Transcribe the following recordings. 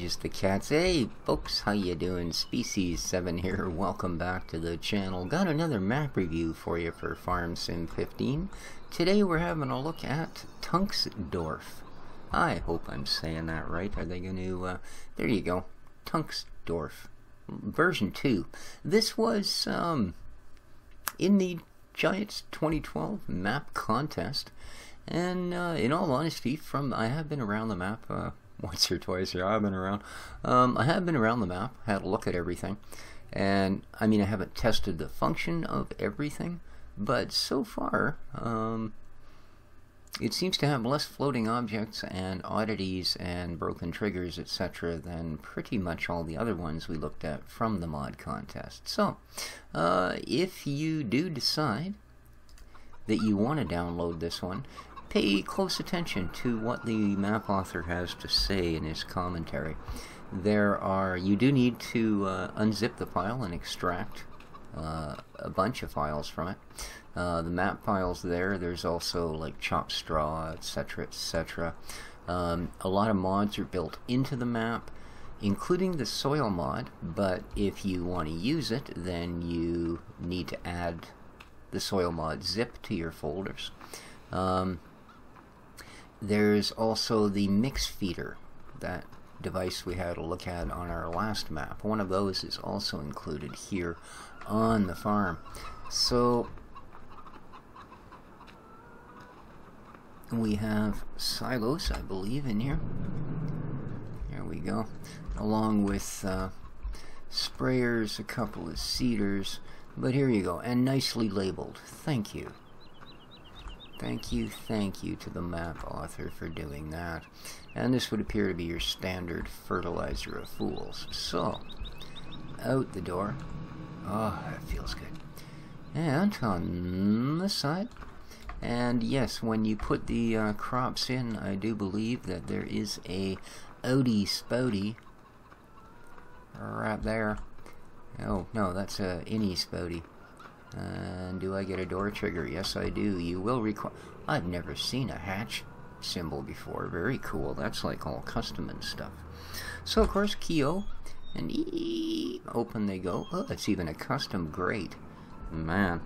just the cats. Hey folks, how you doing? Species 7 here. Welcome back to the channel. Got another map review for you for Farm Sim 15. Today we're having a look at Tunxdorf. I hope I'm saying that right. Are they going to... there you go. Tunxdorf. Version 2. This was in the Giants 2012 map contest. And in all honesty, I have been around the map once or twice here. I've been around. I have been around the map, had a look at everything. And, I mean, I haven't tested the function of everything. But so far, it seems to have less floating objects and oddities and broken triggers, etc. than pretty much all the other ones we looked at from the mod contest. So, if you do decide that you want to download this one, pay close attention to what the map author has to say in his commentary. You do need to unzip the file and extract a bunch of files from it. The map files there's also like chop straw, etc, etc. A lot of mods are built into the map, including the soil mod, but if you want to use it, then you need to add the soil mod zip to your folders. There's also the mix feeder, that device we had a look at on our last map. One of those is also included here on the farm. So we have silos, I believe, in here. There we go. Along with sprayers, a couple of seeders. But here you go, and nicely labeled. Thank you. Thank you to the map author for doing that. And this would appear to be your standard fertilizer of fools. So, out the door. Oh, that feels good. And on this side. And yes, when you put the crops in, I do believe that there is a outie spouty right there. Oh, no, that's a innie spouty. And do I get a door trigger? Yes, I do. You will require... I've never seen a hatch symbol before. Very cool. That's like all custom and stuff. So, of course, Keo. And open they go. Oh, it's even a custom grate. Man.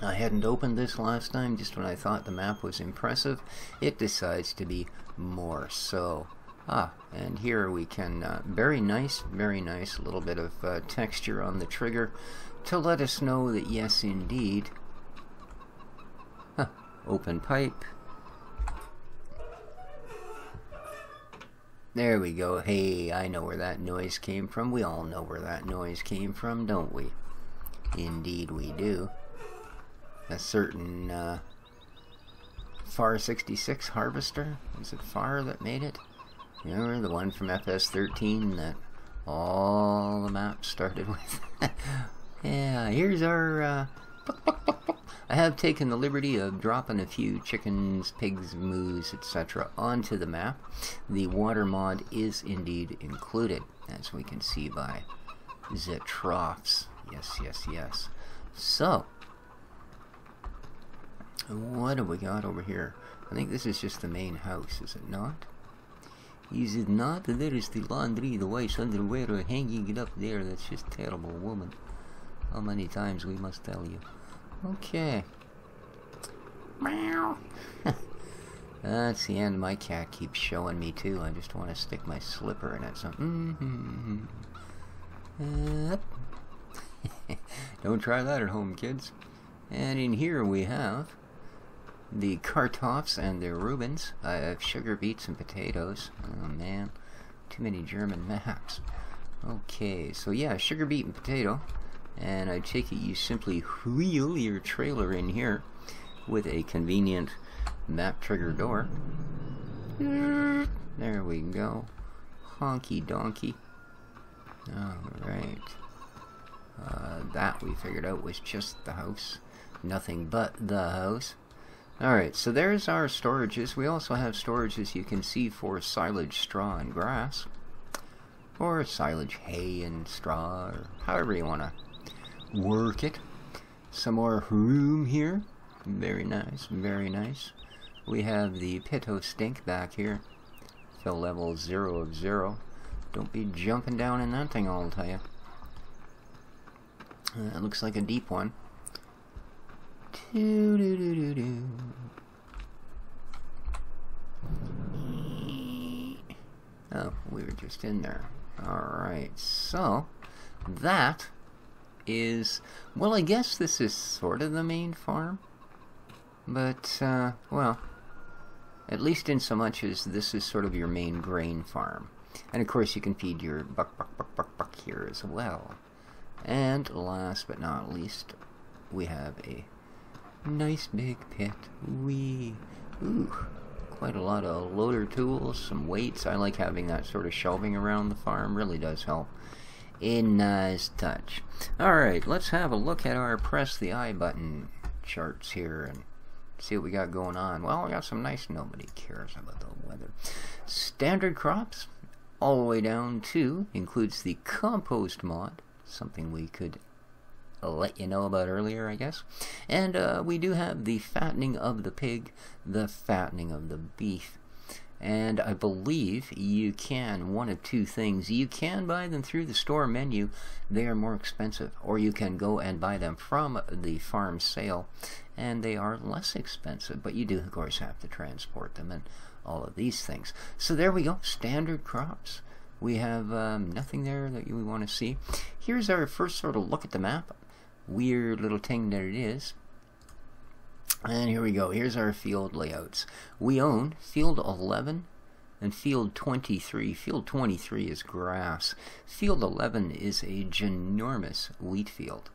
I hadn't opened this last time, just when I thought the map was impressive. It decides to be more so. And here we can, very nice, a little bit of texture on the trigger to let us know that yes, indeed. Open pipe. There we go. Hey, I know where that noise came from. We all know where that noise came from, don't we? Indeed we do. A certain FAR 66 harvester. Is it FAR that made it? You remember the one from FS13 that all the maps started with? Yeah, here's our... I have taken the liberty of dropping a few chickens, pigs, moose, etc. onto the map. The water mod is indeed included, as we can see by the troughs. Yes. So, what have we got over here? I think this is just the main house, is it not? Is it not? There is the laundry, the wife's underwear hanging it up there. That's just terrible, woman. How many times we must tell you? Okay. Meow. That's the end. My cat keeps showing me too. I just want to stick my slipper in it. So, don't try that at home, kids. And in here we have the Kartoffs and their Reubens. I have sugar beets and potatoes. Oh man, too many German maps. Okay, so yeah, sugar beet and potato. And I take it you simply wheel your trailer in here with a convenient map trigger door. There we go. Honky donkey. Alright. That we figured out was just the house. Nothing but the house. Alright, so there's our storages. We also have storages you can see for silage, straw, and grass. Or silage, hay, and straw, or however you want to work it. Some more room here. Very nice, very nice. We have the Pito Stink back here. Fill level 0 of 0. Don't be jumping down in that thing, I'll tell you. It looks like a deep one. Oh, we were just in there. Alright, so that is, well, I guess this is sort of the main farm, but, well, at least in so much as this is sort of your main grain farm. And of course you can feed your buck here as well. And last but not least, we have a nice big pit. Ooh, quite a lot of loader tools, some weights. I like having that sort of shelving around the farm, really does help. A nice touch. Alright, let's have a look at our press the I button charts here and see what we got going on. Well, we got some nice, nobody cares about the weather. Standard crops, all the way down to, includes the compost mod, something we could let you know about earlier, I guess. And we do have the fattening of the pig, the fattening of the beef. And I believe you can, one of two things, you can buy them through the store menu. They are more expensive, or you can go and buy them from the farm sale, and they are less expensive, but you do of course have to transport them and all of these things. So there we go, standard crops. We have nothing there that we want to see. Here's our first sort of look at the map. Weird little thing that it is. And here we go. Here's our field layouts. We own Field 11 and Field 23. Field 23 is grass. Field 11 is a ginormous wheat field.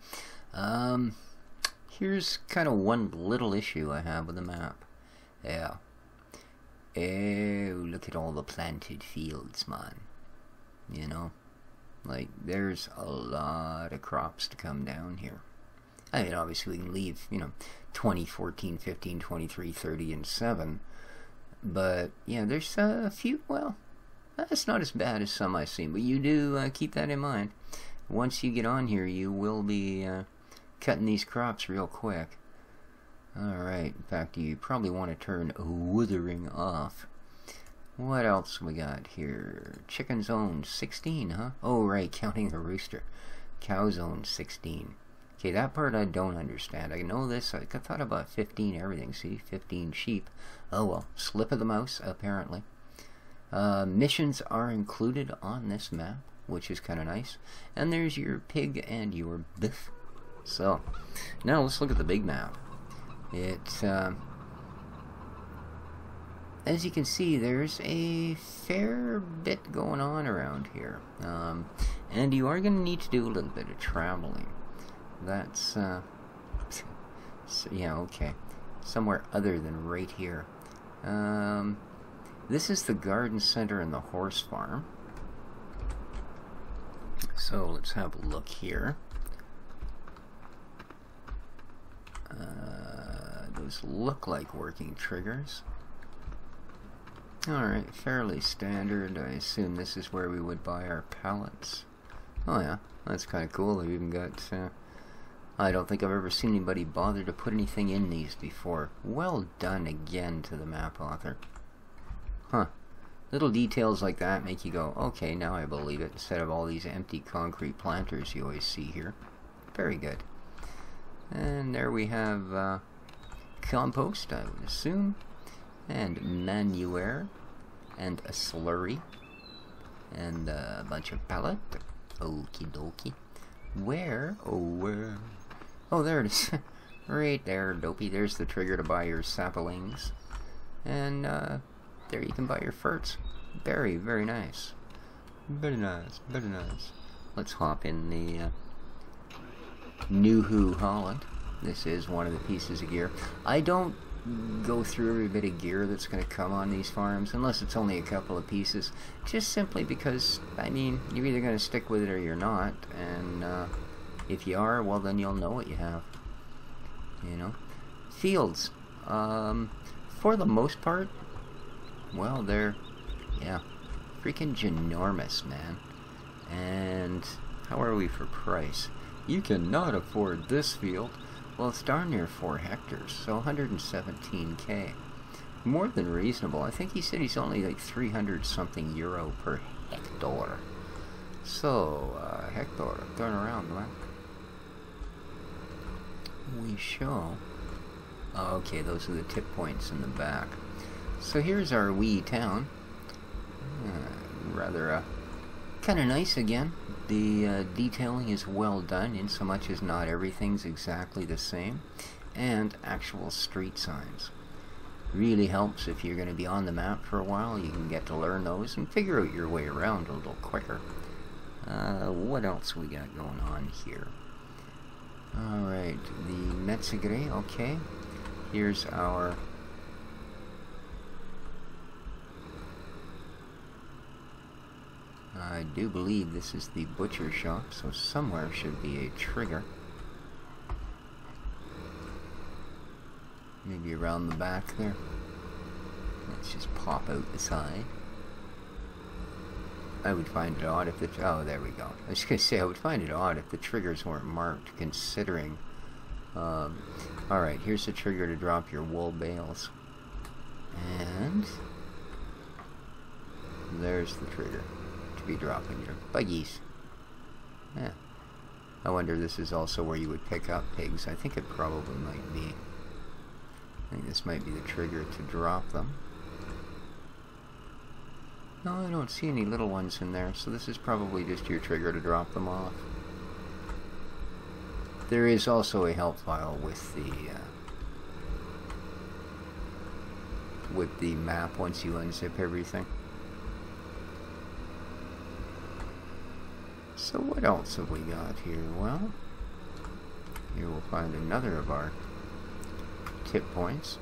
Here's kind of one little issue I have with the map. Yeah. Oh, look at all the planted fields, man. You know? Like, there's a lot of crops to come down here. I mean, obviously we can leave, you know, 20, 14, 15, 23, 30, and 7. But, yeah, there's a few, well, that's not as bad as some I've seen. But you do keep that in mind. Once you get on here, you will be cutting these crops real quick. Alright, in fact, you probably want to turn withering off. What else we got here? Chicken zone 16, huh? Oh, right, counting the rooster. Cow zone 16. Okay, that part I don't understand. I know this. I thought about 15 everything. See, 15 sheep. Oh, well, slip of the mouse, apparently. Missions are included on this map, which is kind of nice. And there's your pig and your beef. So, now let's look at the big map. It's, as you can see, there's a fair bit going on around here. And you are going to need to do a little bit of traveling. That's, so, yeah, okay. Somewhere other than right here. This is the garden center and the horse farm. So let's have a look here. Those look like working triggers. Alright, fairly standard. I assume this is where we would buy our pallets. Oh yeah, that's kind of cool. They've even got, I don't think I've ever seen anybody bother to put anything in these before. Well done again to the map author. Huh. Little details like that make you go, okay, now I believe it, instead of all these empty concrete planters you always see here. Very good. And there we have compost, I would assume, and manure, and a slurry, and a bunch of pallet. Okie dokie. Where? Oh, where? Oh, there it is. Right there, dopey. There's the trigger to buy your saplings. And there you can buy your ferts. Very, very nice. Very nice, very nice. Let's hop in the New Holland. This is one of the pieces of gear. I don't go through every bit of gear that's going to come on these farms, unless it's only a couple of pieces, just simply because, I mean, you're either going to stick with it or you're not, and if you are, well, then you'll know what you have, you know. Fields, for the most part, well, they're, yeah, freaking ginormous, man. And how are we for price? You cannot afford this field. Well, it's darn near 4 hectares, so 117k. More than reasonable. I think he said he's only like 300 something euro per Hector. So, Hector, turn around, man. We show... Okay, those are the tip points in the back. So here's our wee town. Rather, kind of nice again. The detailing is well done, in so much as not everything's exactly the same. And actual street signs. Really helps if you're going to be on the map for a while. You can get to learn those and figure out your way around a little quicker. What else we got going on here? Alright, the Metzigre, okay. Here's our... I do believe this is the butcher shop, so somewhere should be a trigger. Maybe around the back there. Let's just pop out the side. I would find it odd if the... Oh, there we go. I was going to say, I would find it odd if the triggers weren't marked, considering... Alright, here's the trigger to drop your wool bales. And... there's the trigger to be dropping your buggies. Yeah. I wonder if this is also where you would pick up pigs. I think it probably might be. I think this might be the trigger to drop them. No, I don't see any little ones in there, so this is probably just your trigger to drop them off. There is also a help file with the map once you unzip everything. So what else have we got here? Well, here we'll find another of our tip points.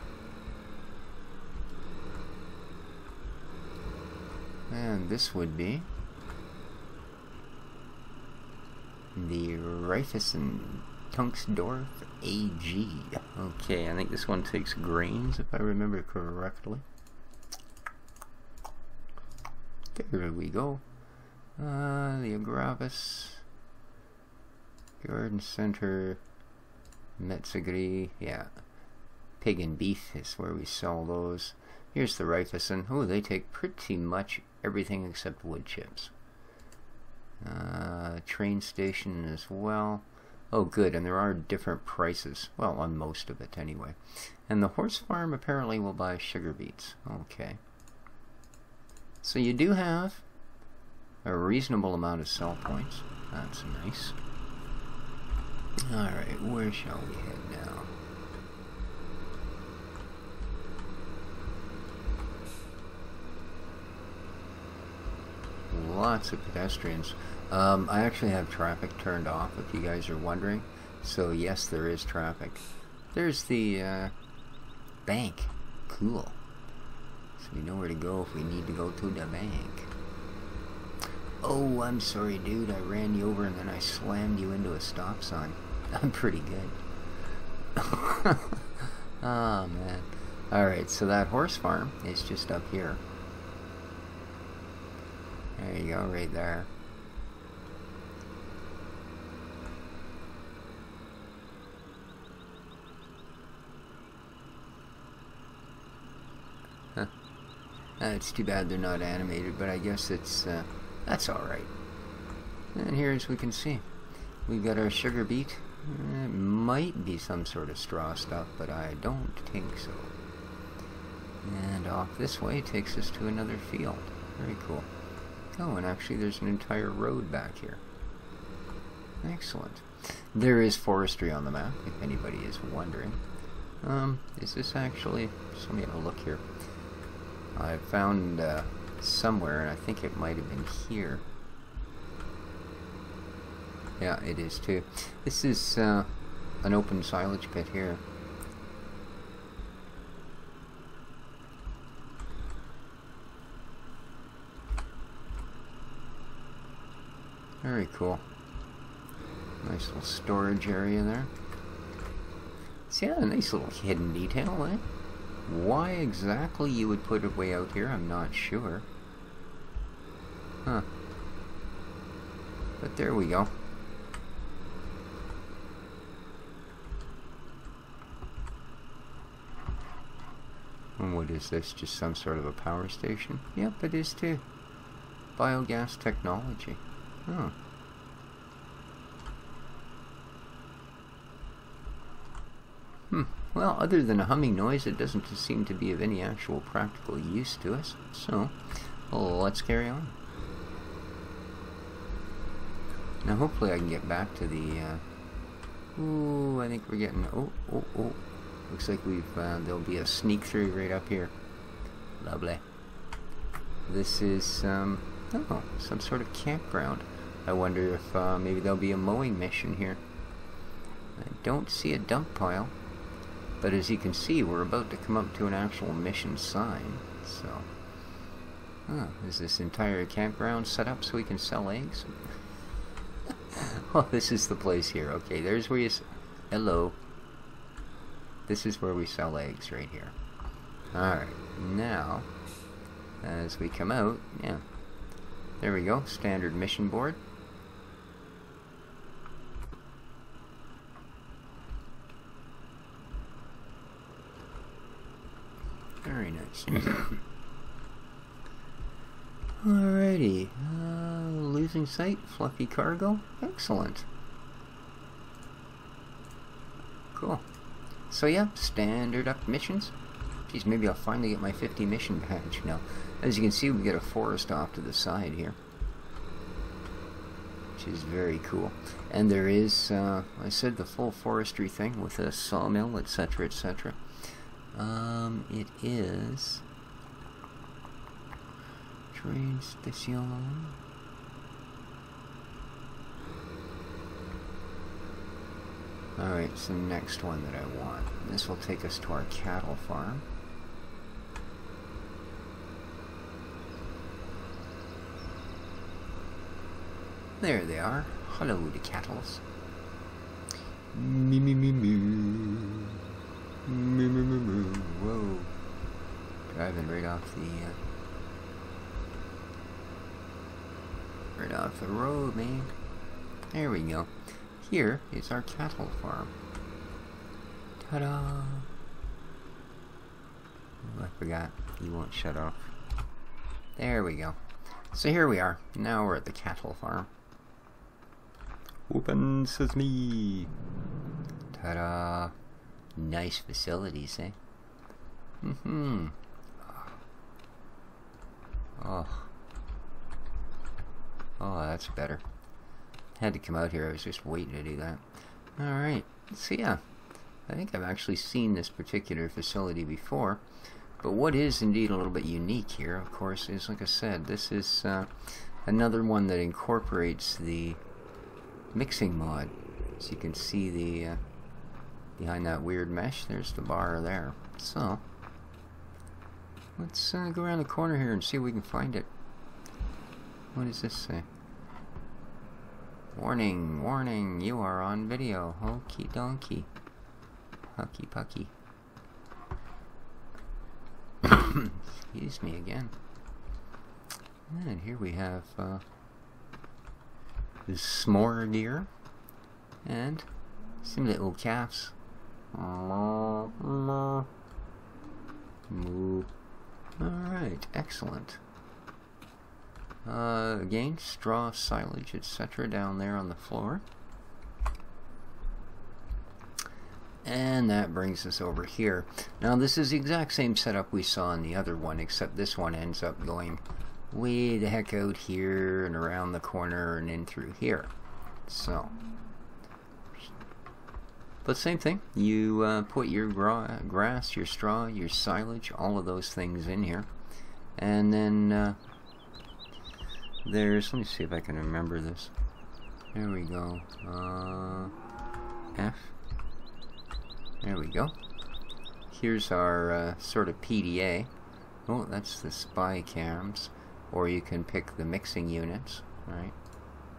And this would be the Reifen Tunxdorf AG. Okay, I think this one takes grains, if I remember correctly. There we go. The Agravis, Garden Center, Metzigre, yeah. Pig and beef is where we sell those. Here's the Reifen. Oh, they take pretty much everything except wood chips. Train station as well. Oh, good, and there are different prices. Well, on most of it, anyway. And the horse farm apparently will buy sugar beets. Okay. So you do have a reasonable amount of sell points. That's nice. Alright, where shall we head now? Lots of pedestrians. I actually have traffic turned off, if you guys are wondering. So yes, there is traffic. There's the bank. Cool. So we know where to go if we need to go to the bank. Oh, I'm sorry, dude. I ran you over and then I slammed you into a stop sign. I'm pretty good. Oh, man. Alright, so that horse farm is just up here. There you go, right there. Huh. It's too bad they're not animated, but I guess it's, that's alright. And here, as we can see, we've got our sugar beet. It might be some sort of straw stuff, but I don't think so. And off this way takes us to another field. Very cool. Oh, and actually there's an entire road back here. Excellent. There is forestry on the map, if anybody is wondering. Is this actually... Just let me have a look here. I found somewhere, and I think it might have been here. Yeah, it is too. This is an open silage pit here. Very cool. Nice little storage area there. See, yeah, a nice little hidden detail, eh? Why exactly you would put it way out here, I'm not sure. Huh. But there we go. And what is this? Just some sort of a power station? Yep, it is too. Biogas technology. Oh. Well, other than a humming noise, it doesn't seem to be of any actual practical use to us. So, let's carry on. Now, hopefully I can get back to the... ooh, I think we're getting... Oh. Looks like we've... there'll be a sneak through right up here. Lovely. This is... oh, some sort of campground. I wonder if maybe there'll be a mowing mission here. I don't see a dump pile. But as you can see, we're about to come up to an actual mission sign. So... is this entire campground set up so we can sell eggs? Oh, this is the place here. Okay, there's where you... Hello. This is where we sell eggs, right here. Alright, now, as we come out, yeah. There we go, standard mission board. Very nice. Alrighty, losing sight, fluffy cargo, excellent. Cool. So yeah, standard up missions. Geez, maybe I'll finally get my 50 mission badge now. As you can see, we get a forest off to the side here, which is very cool. And there is, I said, the full forestry thing with a sawmill, etc., etc. It is... train station. Alright, so the next one that I want. This will take us to our cattle farm. There they are. Hello, the cattles. Moo moo moo moo. Moo moo moo moo. Whoa. Driving right off the road, man. There we go. Here is our cattle farm. Ta-da! Oh, I forgot. You won't shut off. There we go. So here we are. Now we're at the cattle farm. Open sesame! Ta-da! Nice facilities, eh? Mm-hmm. Oh, that's better. Had to come out here. I was just waiting to do that. Alright. So yeah, I think I've actually seen this particular facility before. But what is indeed a little bit unique here, of course, is, like I said, this is another one that incorporates the mixing mod. So you can see the behind that weird mesh, there's the bar there. So let's go around the corner here and see if we can find it. What does this say? Warning, warning, you are on video. Okie donkey. Hucky pucky. Excuse me again. And here we have the s'more gear and some little calves. Moo. Alright, excellent. Again, straw, silage, etc. down there on the floor. And that brings us over here. Now this is the exact same setup we saw in the other one, except this one ends up going way the heck out here and around the corner and in through here. So, but same thing. You put your grass, your straw, your silage, all of those things in here. And then there's, let me see if I can remember this. There we go. F. There we go. Here's our sort of PDA. Oh, that's the spy cams. Or you can pick the mixing units, right?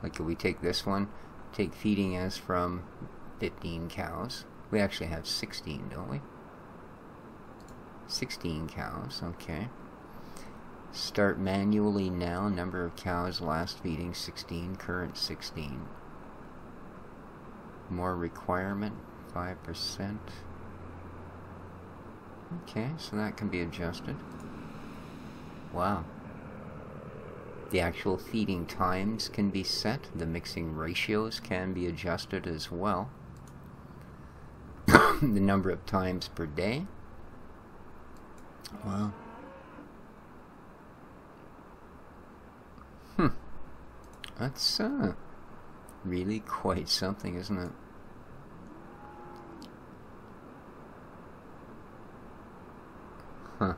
Like if we take this one, take feeding as from 15 cows. We actually have 16, don't we? 16 cows, okay. Start manually now, number of cows, last feeding 16, current 16. More requirement, 5%. Okay, so that can be adjusted. Wow. The actual feeding times can be set. The mixing ratios can be adjusted as well. The number of times per day. Well, that's really quite something, isn't it? Huh.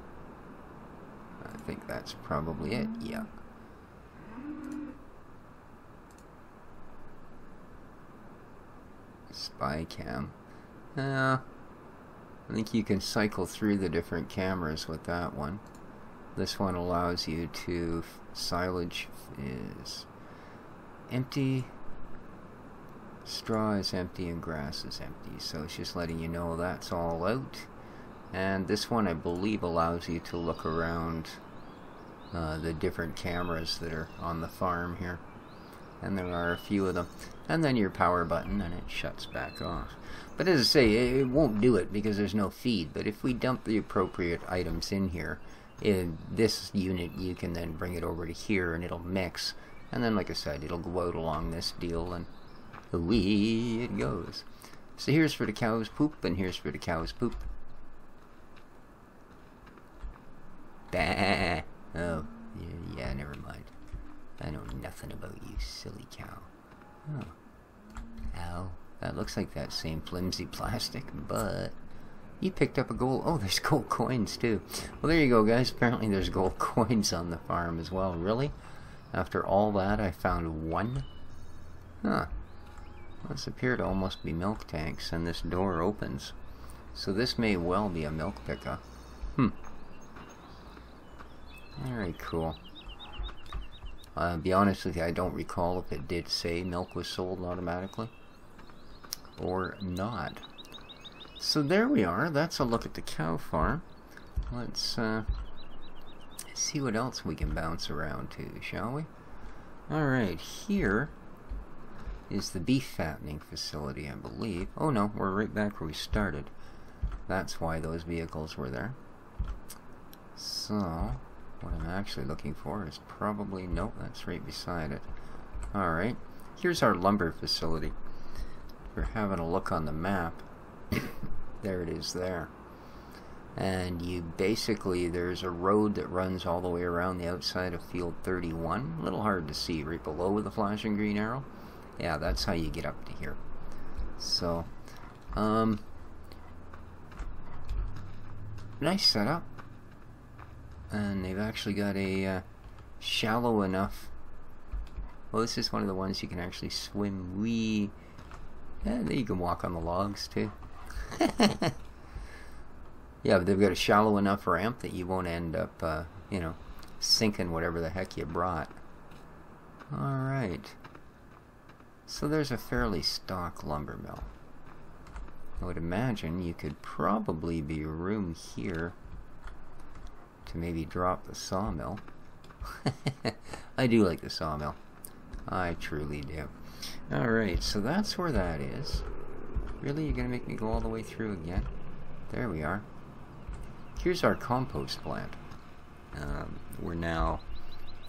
I think that's probably it, yeah. Spy cam. I think you can cycle through the different cameras with that one. This one allows you to... silage is empty, straw is empty, and grass is empty. So it's just letting you know that's all out. And this one, I believe, allows you to look around the different cameras that are on the farm here. And there are a few of them. And then your power button, and it shuts back off. But as I say, it won't do it because there's no feed. But if we dump the appropriate items in here, in this unit, you can then bring it over to here and it'll mix. And then, like I said, it'll go out along this deal and away it goes. So here's for the cow's poop, and here's for the cow's poop. Bah! Oh, yeah, never mind. I know nothing about you, silly cow. Oh. Ow. That looks like that same flimsy plastic, but... you picked up a gold... oh, there's gold coins, too. Well, there you go, guys. Apparently there's gold coins on the farm as well. Really? After all that, I found one? Huh. Those appear to almost be milk tanks, and this door opens. So this may well be a milk pickup. Very cool. Be honest with you, I don't recall if it did say milk was sold automatically or not. So there we are. That's a look at the cow farm. Let's see what else we can bounce around to, shall we? Alright, here is the beef fattening facility, I believe. Oh no, we're right back where we started. That's why those vehicles were there. So, what I'm actually looking for is probably... nope, that's right beside it. Alright, here's our lumber facility. We're having a look on the map. There it is there. And you basically, there's a road that runs all the way around the outside of field 31. A little hard to see right below with the flashing green arrow. Yeah, that's how you get up to here. So, nice setup. And they've actually got a shallow enough... well, this is one of the ones you can actually swim wee... and you can walk on the logs too. Yeah, but they've got a shallow enough ramp that you won't end up, you know, sinking whatever the heck you brought. Alright. So there's a fairly stock lumber mill. I would imagine you could probably be room here to maybe drop the sawmill. I do like the sawmill. I truly do. Alright, so that's where that is. Really? You're gonna make me go all the way through again? There we are. Here's our compost plant. We're now,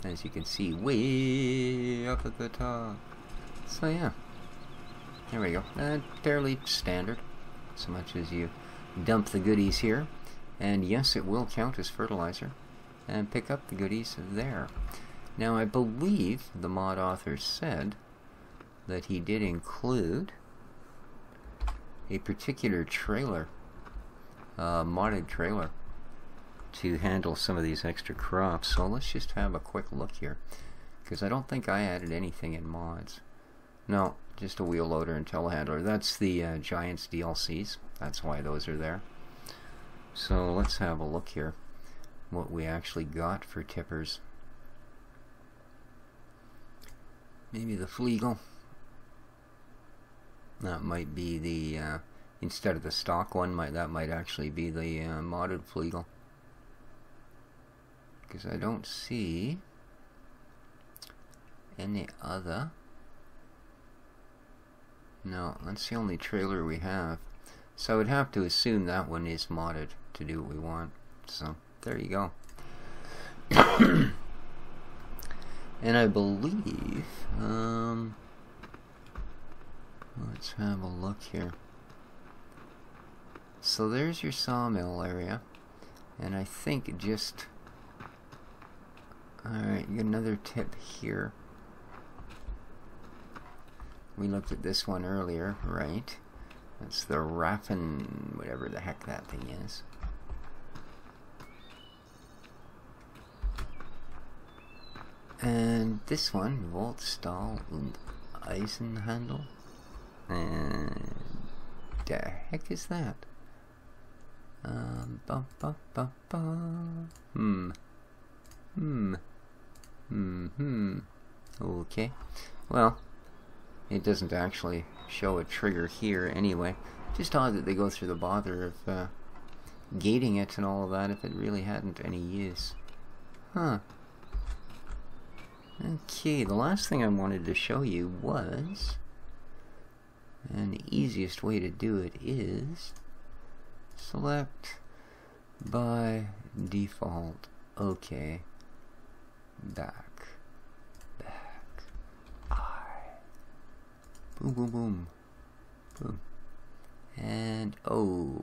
as you can see, way up at the top. So yeah, there we go. Fairly standard, so much as you dump the goodies here. And yes, it will count as fertilizer. And pick up the goodies there. Now I believe the mod author said that he did include a particular trailer, modded trailer, to handle some of these extra crops. So let's just have a quick look here, because I don't think I added anything in mods. No, just a wheel loader and telehandler. That's the Giants DLCs. That's why those are there. So let's have a look here, what we actually got for tippers. Maybe the Flegel. That might be the, instead of the stock one, that might actually be the modded Flegel. Because I don't see any other. No, that's the only trailer we have. So I would have to assume that one is modded to do what we want. So, there you go. And I believe, let's have a look here. So there's your sawmill area, and I think it just, alright, you get another tip here. We looked at this one earlier, right? That's the Raffen, whatever the heck that thing is. And this one, Voltstahl und Eisenhandel. And the heck is that? Okay. Well, it doesn't actually show a trigger here anyway. Just odd that they go through the bother of gating it and all of that if it really hadn't any use. Huh. Okay, the last thing I wanted to show you was, and the easiest way to do it is select by default. Okay. Back. Boom, boom, boom. Boom. And, oh.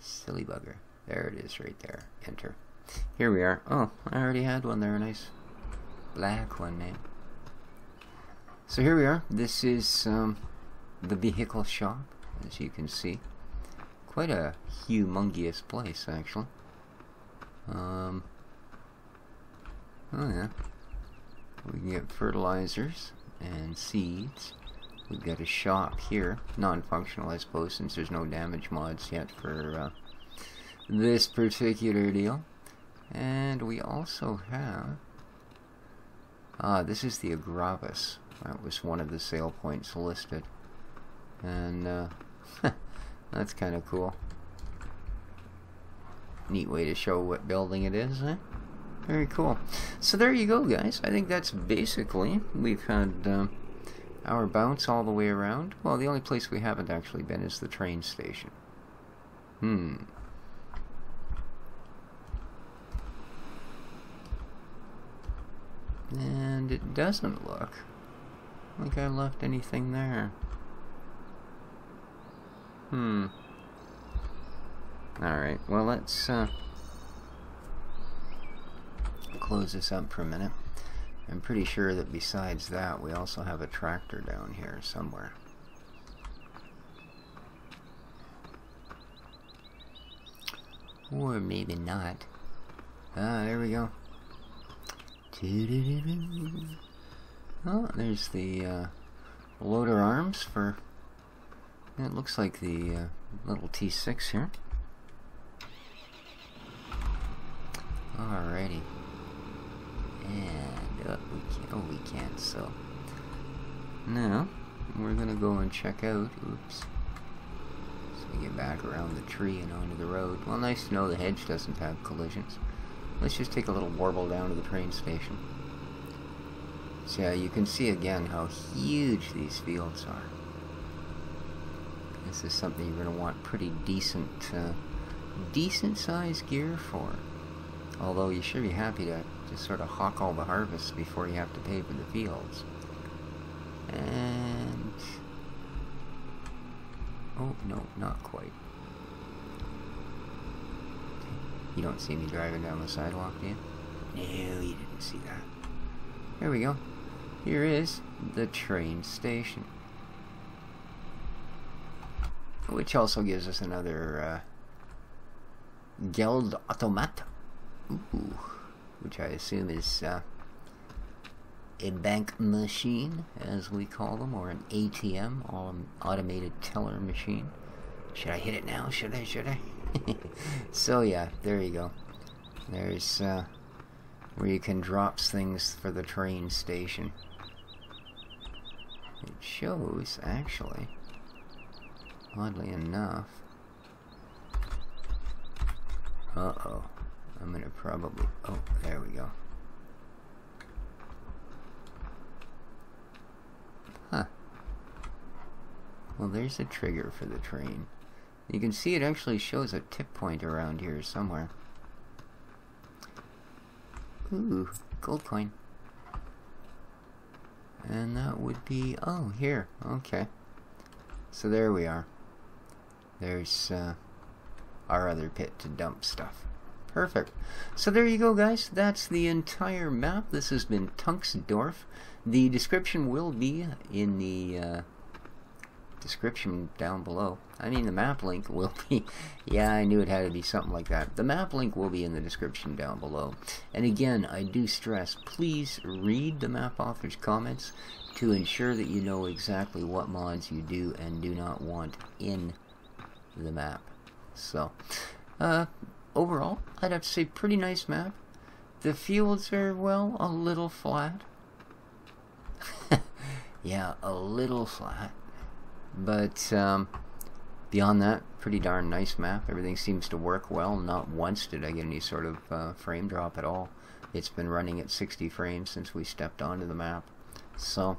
Silly bugger. There it is right there. Enter. Here we are. Oh, I already had one there. A nice black one, man. So here we are. This is the vehicle shop, as you can see. Quite a humongous place, actually. Oh, yeah. We can get fertilizers and seeds. We've got a shop here, non-functional I suppose, since there's no damage mods yet for this particular deal. And we also have, this is the Agravis. That was one of the sale points listed, and that's kind of cool. Neat way to show what building it is, eh? Very cool. So there you go, guys. I think that's basically, we've had our bounce all the way around. Well, the only place we haven't actually been is the train station. And it doesn't look like I left anything there. Alright, well, let's close this up for a minute. I'm pretty sure that besides that we also have a tractor down here somewhere. Or maybe not. There we go. Oh, there's the loader arms for, it looks like the little T6 here. Alrighty. And we can't, so now we're gonna go and check out. Oops. So we get back around the tree and onto the road. Well, nice to know the hedge doesn't have collisions. Let's just take a little warble down to the train station. So yeah, you can see again how huge these fields are. This is something you're gonna want pretty decent sized gear for. Although you should be happy to just sort of hawk all the harvests before you have to pay for the fields. And oh no, not quite. You don't see me driving down the sidewalk, do you? No, you didn't see that. There we go. Here is the train station, which also gives us another Geldautomat. Ooh, which I assume is a bank machine, as we call them, or an ATM, automated teller machine. Should I hit it now? Should I? So yeah, there you go. There's where you can drop things for the train station. It shows, actually, oddly enough. Uh-oh. I'm gonna probably, oh, there we go. Huh. Well, there's a trigger for the train. You can see it actually shows a tip point around here somewhere. Ooh, gold coin. And that would be, oh, here, okay. So there we are. There's our other pit to dump stuff. Perfect. So there you go, guys. That's the entire map. This has been Tunxdorf. The description will be in the description down below. I mean, the map link will be, yeah, I knew it had to be something like that. The map link will be in the description down below. And again, I do stress, please read the map author's comments to ensure that you know exactly what mods you do and do not want in the map. So, overall, I'd have to say pretty nice map. The fields are, well, a little flat. Yeah, a little flat. But beyond that, pretty darn nice map. Everything seems to work well. Not once did I get any sort of frame drop at all. It's been running at 60 frames since we stepped onto the map. So,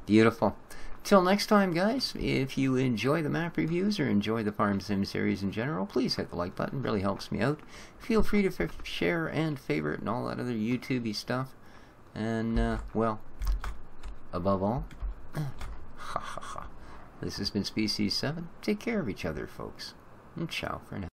beautiful. Till next time, guys, if you enjoy the map reviews or enjoy the Farm Sim series in general, please hit the like button. It really helps me out. Feel free to share and favorite and all that other YouTube-y stuff. And, well, above all, ha ha ha. This has been Species 7. Take care of each other, folks. And ciao for now.